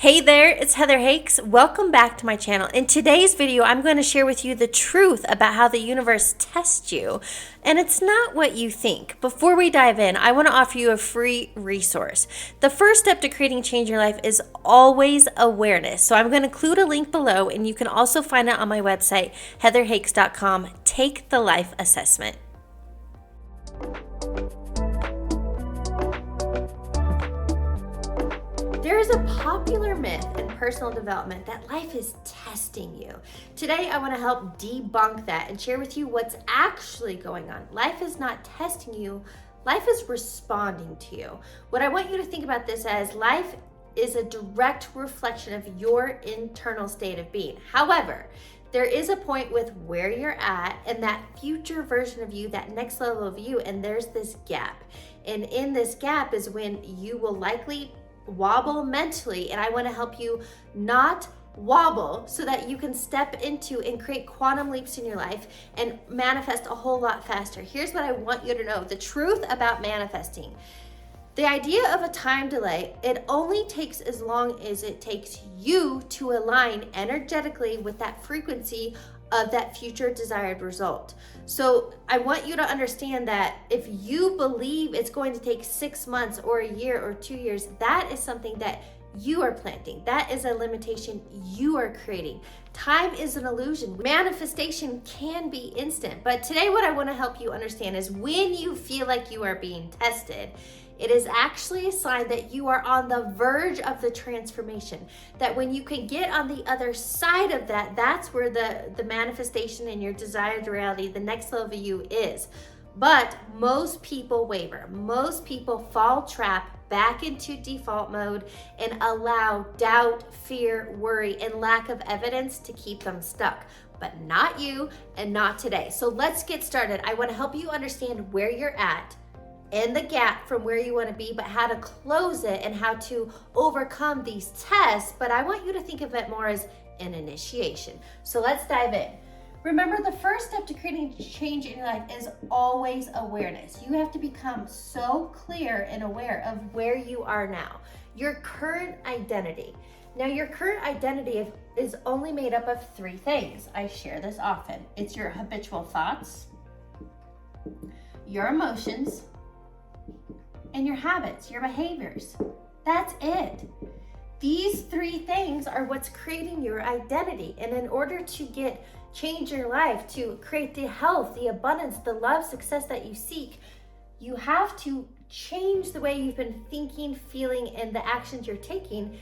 Hey there, it's Heather Hakes. Welcome back to my channel. In today's video, I'm going to share with you the truth about how the universe tests you, and it's not what you think. Before we dive in, I want to offer you a free resource. The first step to creating change in your life is always awareness. So I'm going to include a link below, and you can also find it on my website, heatherhakes.com. Take the life assessment. There is a popular myth in personal development that life is testing you. Today, I want to help debunk that and share with you what's actually going on. Life is not testing you, life is responding to you. What I want you to think about this as life is a direct reflection of your internal state of being. However, there is a point with where you're at and that future version of you, that next level of you, and there's this gap. And in this gap is when you will likely wobble mentally, and I want to help you not wobble so that you can step into and create quantum leaps in your life and manifest a whole lot faster. Here's what I want you to know, the truth about manifesting. The idea of a time delay, it only takes as long as it takes you to align energetically with that frequency of that future desired result. So I want you to understand that if you believe it's going to take 6 months or a year or 2 years, that is something that you are planting. That is a limitation you are creating. Time is an illusion. Manifestation can be instant. But today what I want to help you understand is when you feel like you are being tested, it is actually a sign that you are on the verge of the transformation. That when you can get on the other side of that, that's where the manifestation and your desired reality, the next level of you is. But most people waver. Most people fall trap back into default mode and allow doubt, fear, worry, and lack of evidence to keep them stuck. But not you and not today. So let's get started. I want to help you understand where you're at and the gap from where you want to be, but how to close it and how to overcome these tests. But I want you to think of it more as an initiation. So let's dive in. Remember, the first step to creating change in your life is always awareness. You have to become so clear and aware of where you are now, your current identity. Now, your current identity is only made up of 3 things. I share this often. It's your habitual thoughts, your emotions, and your habits, your behaviors. That's it. These 3 things are what's creating your identity. And in order to change your life, to create the health, the abundance, the love, success that you seek, you have to change the way you've been thinking, feeling, and the actions you're taking.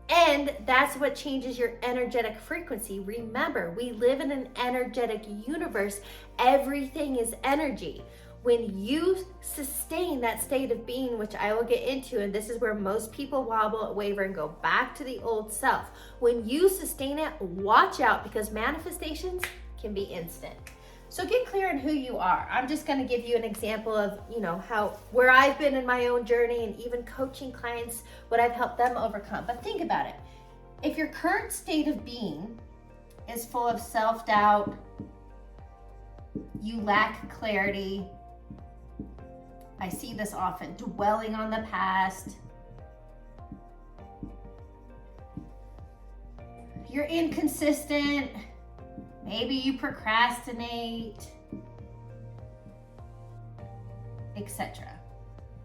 And that's what changes your energetic frequency. Remember, we live in an energetic universe. Everything is energy. When you sustain that state of being, which I will get into, and this is where most people wobble, waver, and go back to the old self. When you sustain it, watch out, because manifestations can be instant. So get clear on who you are. I'm just going to give you an example of, where I've been in my own journey and even coaching clients, what I've helped them overcome. But think about it. If your current state of being is full of self-doubt, you lack clarity, I see this often, dwelling on the past. You're inconsistent. Maybe you procrastinate, etc.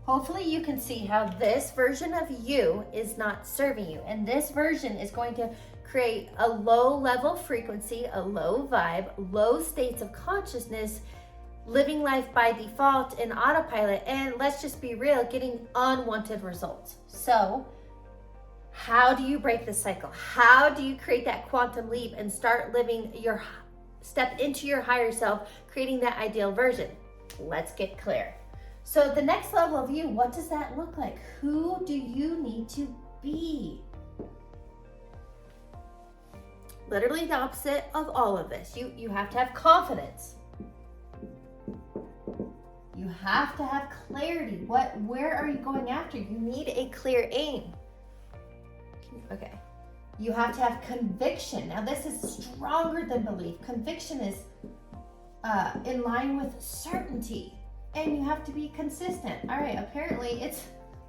Hopefully you can see how this version of you is not serving you. And this version is going to create a low level frequency, a low vibe, low states of consciousness, living life by default in autopilot, and let's just be real, getting unwanted results. So how do you break this cycle? How do you create that quantum leap and start living step into your higher self, creating that ideal version? Let's get clear. So the next level of you, what does that look like? Who do you need to be? Literally the opposite of all of this. You have to have confidence. You have to have clarity. Where are you going after? You need a clear aim. Okay. You have to have conviction. Now this is stronger than belief. Conviction is in line with certainty. And you have to be consistent. All right, apparently it's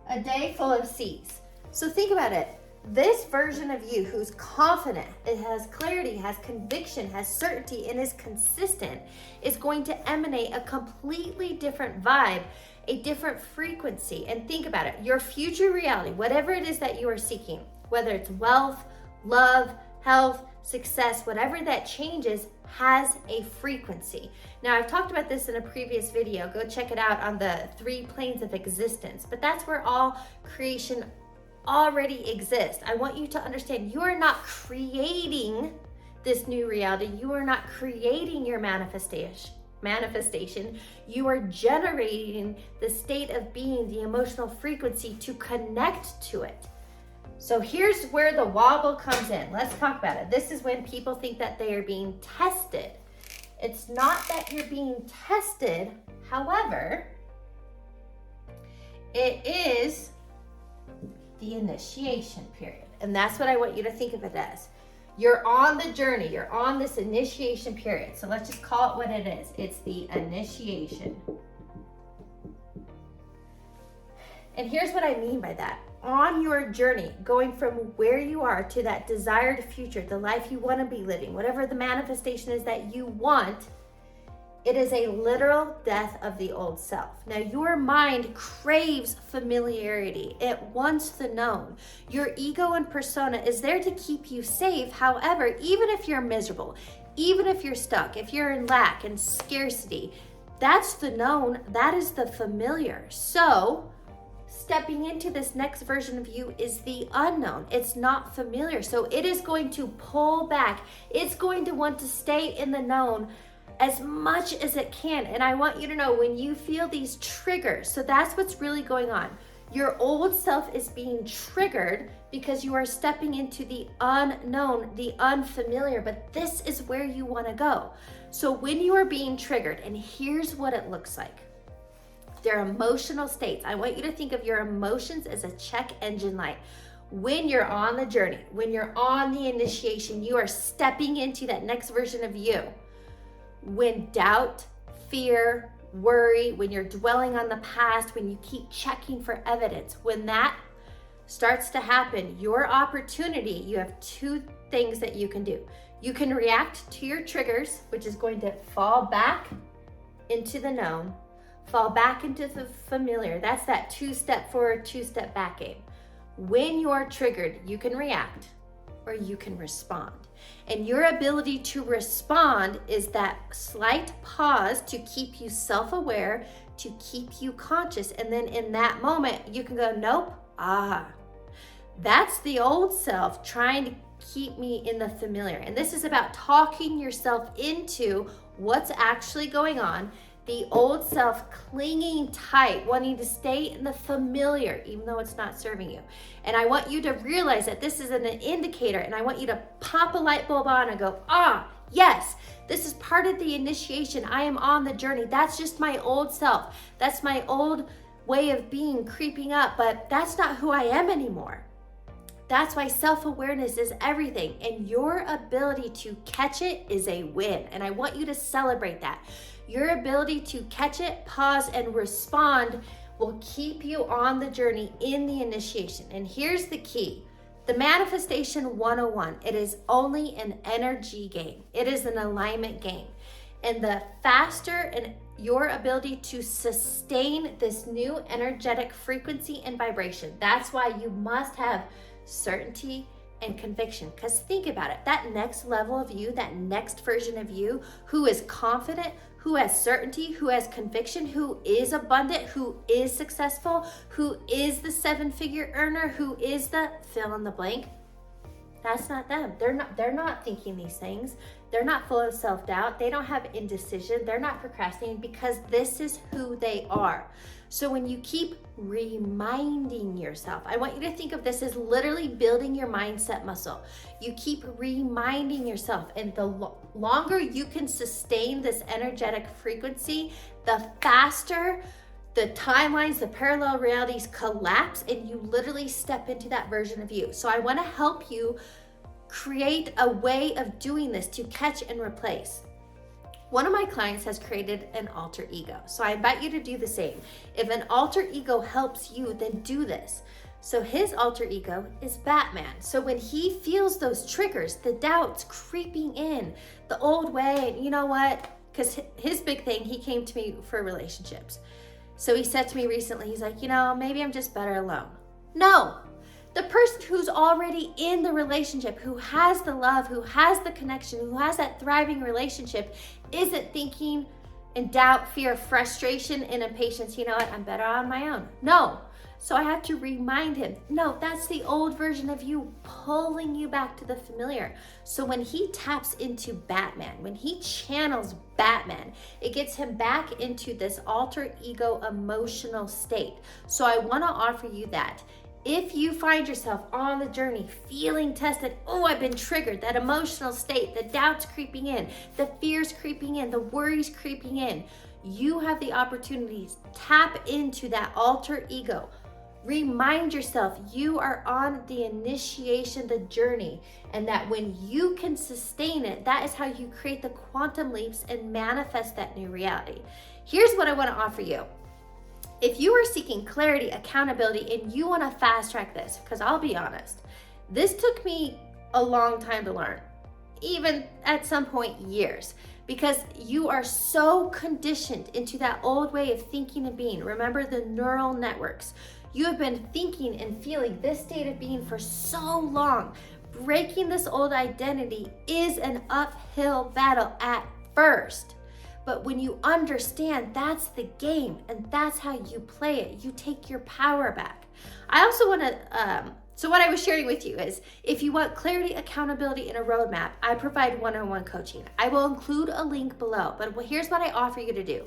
a day full of C's. So think about it. This version of you who's confident, it has clarity, has conviction, has certainty, and is consistent is going to emanate a completely different vibe, a different frequency. And think about it, your future reality, whatever it is that you are seeking, whether it's wealth, love, health, success, whatever that changes has a frequency. Now, I've talked about this in a previous video. Go check it out on the 3 planes of existence, but that's where all creation already exists. I want you to understand you are not creating this new reality. You are not creating your manifestation. You are generating the state of being, the emotional frequency to connect to it. So here's where the wobble comes in. Let's talk about it. This is when people think that they are being tested. It's not that you're being tested. However, it is the initiation period. And that's what I want you to think of it as. You're on the journey. You're on this initiation period. So let's just call it what it is. It's the initiation. And here's what I mean by that. On your journey, going from where you are to that desired future, the life you want to be living, whatever the manifestation is that you want, it is a literal death of the old self. Now, your mind craves familiarity. It wants the known. Your ego and persona is there to keep you safe. However, even if you're miserable, even if you're stuck, if you're in lack and scarcity, that's the known. That is the familiar. So, stepping into this next version of you is the unknown. It's not familiar. So it is going to pull back. It's going to want to stay in the known as much as it can. And I want you to know when you feel these triggers, so that's what's really going on. Your old self is being triggered because you are stepping into the unknown, the unfamiliar, but this is where you want to go. So when you are being triggered, and here's what it looks like. Their emotional states. I want you to think of your emotions as a check engine light. When you're on the journey, when you're on the initiation, you are stepping into that next version of you. When doubt, fear, worry, when you're dwelling on the past, when you keep checking for evidence, when that starts to happen, your opportunity, you have 2 things that you can do. You can react to your triggers, which is going to fall back into the known, fall back into the familiar. That's that 2-step forward, 2-step back game. When you're triggered, you can react or you can respond. And your ability to respond is that slight pause to keep you self-aware, to keep you conscious. And then in that moment, you can go, nope, that's the old self trying to keep me in the familiar. And this is about talking yourself into what's actually going on. The old self clinging tight, wanting to stay in the familiar, even though it's not serving you. And I want you to realize that this is an indicator, and I want you to pop a light bulb on and go, yes, this is part of the initiation. I am on the journey. That's just my old self. That's my old way of being creeping up, but that's not who I am anymore. That's why self-awareness is everything, and your ability to catch it is a win. And I want you to celebrate that. Your ability to catch it, pause, and respond will keep you on the journey in the initiation. And here's the key. The Manifestation 101, it is only an energy game. It is an alignment game. And the faster and your ability to sustain this new energetic frequency and vibration, that's why you must have certainty and conviction. Because think about it, that next level of you, that next version of you who is confident, who has certainty, who has conviction, who is abundant, who is successful, who is the 7-figure earner, who is the fill in the blank, that's not them. They're not thinking these things. They're not full of self-doubt. They don't have indecision. They're not procrastinating because this is who they are. So when you keep reminding yourself, I want you to think of this as literally building your mindset muscle. You keep reminding yourself, and the longer you can sustain this energetic frequency, the faster the timelines, the parallel realities collapse, and you literally step into that version of you. So I want to help you create a way of doing this to catch and replace. One of my clients has created an alter ego. So I invite you to do the same. If an alter ego helps you, then do this. So his alter ego is Batman. So when he feels those triggers, the doubts creeping in, the old way, you know what? Because his big thing, he came to me for relationships. So he said to me recently, he's like, maybe I'm just better alone. No, the person who's already in the relationship, who has the love, who has the connection, who has that thriving relationship, isn't thinking in doubt, fear, frustration, and impatience, you know what, I'm better on my own. No. So I have to remind him, no, that's the old version of you pulling you back to the familiar. So when he taps into Batman, when he channels Batman, it gets him back into this alter ego emotional state. So I want to offer you that. If you find yourself on the journey feeling tested, oh, I've been triggered, that emotional state, the doubts creeping in, the fears creeping in, the worries creeping in, you have the opportunity to tap into that alter ego. Remind yourself you are on the initiation, the journey, and that when you can sustain it, that is how you create the quantum leaps and manifest that new reality. Here's what I want to offer you. If you are seeking clarity, accountability, and you want to fast track this, because I'll be honest, this took me a long time to learn, even at some point years, because you are so conditioned into that old way of thinking and being. Remember the neural networks. You have been thinking and feeling this state of being for so long. Breaking this old identity is an uphill battle at first. But when you understand that's the game and that's how you play it, you take your power back. I also want to, so what I was sharing with you is if you want clarity, accountability, and a roadmap, I provide one-on-one coaching. I will include a link below, but here's what I offer you to do.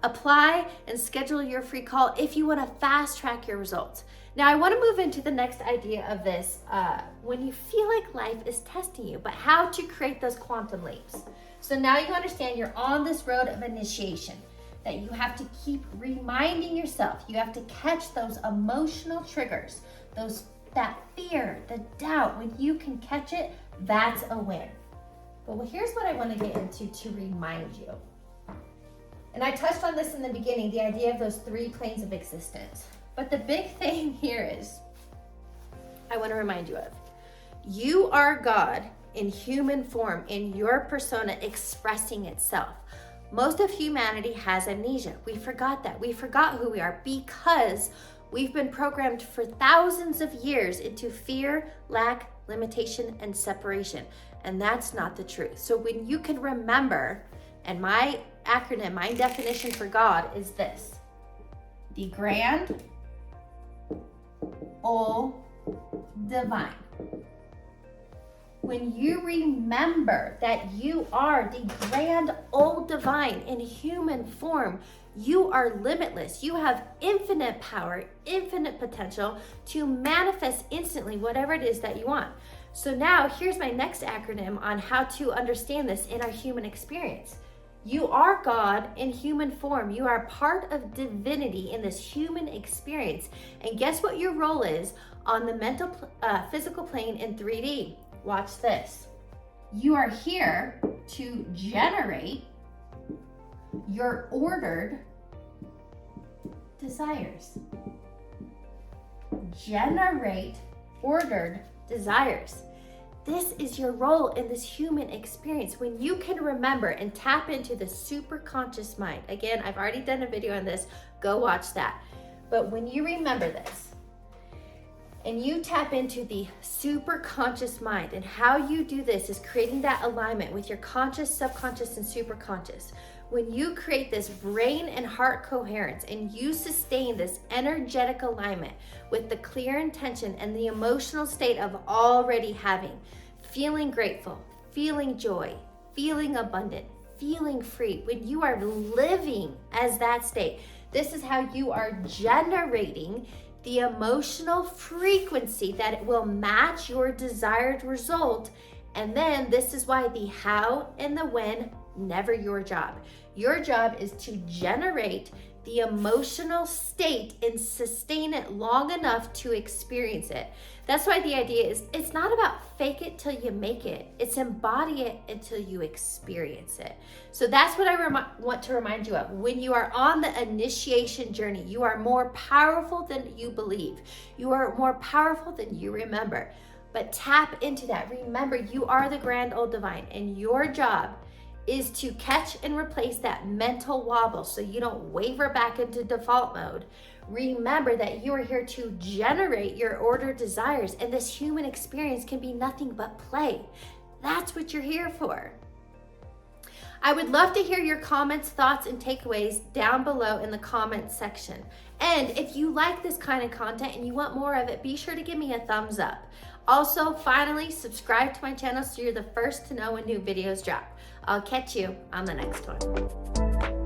Apply and schedule your free call if you want to fast track your results. Now, I want to move into the next idea of this when you feel like life is testing you, but how to create those quantum leaps. So now you understand you're on this road of initiation, that you have to keep reminding yourself. You have to catch those emotional triggers, that fear, the doubt. When you can catch it, that's a win. But here's what I want to get into to remind you. And I touched on this in the beginning, the idea of those 3 planes of existence. But the big thing here is, I want to remind you of, you are God in human form, in your persona expressing itself. Most of humanity has amnesia. We forgot that. We forgot who we are because we've been programmed for thousands of years into fear, lack, limitation, and separation. And that's not the truth. So when you can remember, and my acronym, my definition for God is this: the grand, all divine. When you remember that you are the grand old divine in human form, you are limitless. You have infinite power, infinite potential to manifest instantly whatever it is that you want. So now here's my next acronym on how to understand this in our human experience. You are God in human form. You are part of divinity in this human experience. And guess what your role is on the mental, physical plane in 3D? Watch this. You are here to generate your ordered desires. Generate ordered desires. This is your role in this human experience. When you can remember and tap into the super conscious mind. Again, I've already done a video on this. Go watch that. But when you remember this, and you tap into the super conscious mind, and how you do this is creating that alignment with your conscious, subconscious, and super conscious. When you create this brain and heart coherence and you sustain this energetic alignment with the clear intention and the emotional state of already having, feeling grateful, feeling joy, feeling abundant, feeling free, when you are living as that state, this is how you are generating the emotional frequency that it will match your desired result. And then this is why the how and the when, never your job. Your job is to generate the emotional state and sustain it long enough to experience it. That's why the idea is it's not about fake it till you make it. It's embody it until you experience it. So that's what I want to remind you of. When you are on the initiation journey, you are more powerful than you believe. You are more powerful than you remember. But tap into that. Remember, you are the grand old divine, and your job is to catch and replace that mental wobble so you don't waver back into default mode. Remember that you are here to generate your ordered desires, and this human experience can be nothing but play. That's what you're here for. I would love to hear your comments, thoughts, and takeaways down below in the comments section. And if you like this kind of content and you want more of it, be sure to give me a thumbs up. Also, finally, subscribe to my channel so you're the first to know when new videos drop. I'll catch you on the next one.